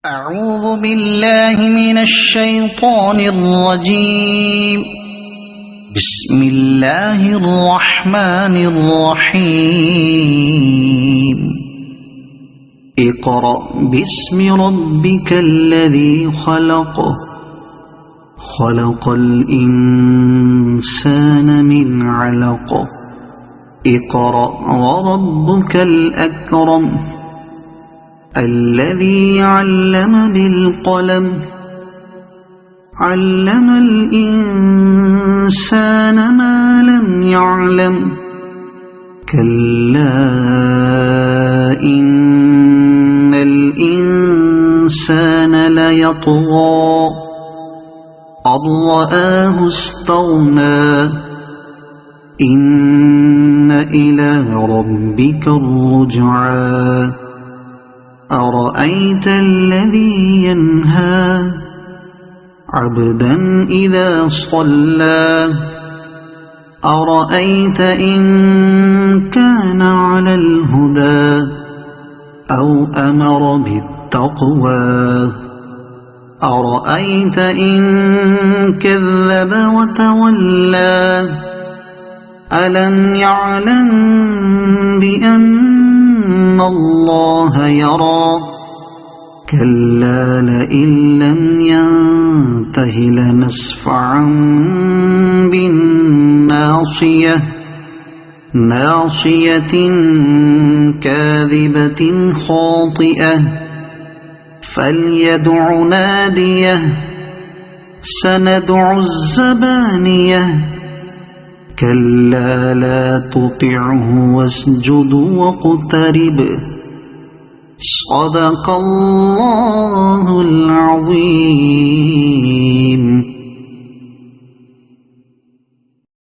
أعوذ بالله من الشيطان الرجيم. بسم الله الرحمن الرحيم. اقرأ باسم ربك الذي خلق. خلق الإنسان من علق. اقرأ وربك الأكرم الذي علم بالقلم. علم الإنسان ما لم يعلم. كلا إن الإنسان ليطغى أن رآه استغنى. إن إلى ربك الرجعى. أرأيت الذي ينهى عبدا إذا صلى. أرأيت إن كان على الهدى أو أمر بالتقوى. أرأيت إن كذب وتولى. ألم يعلم بأن الله يرى. كلا لئن لم ينته لنسفعا بالناصية. ناصية كاذبة خاطئة. فليدع ناديه. سندع الزبانية. كلا لا تطعه واسجد واقترب. صدق الله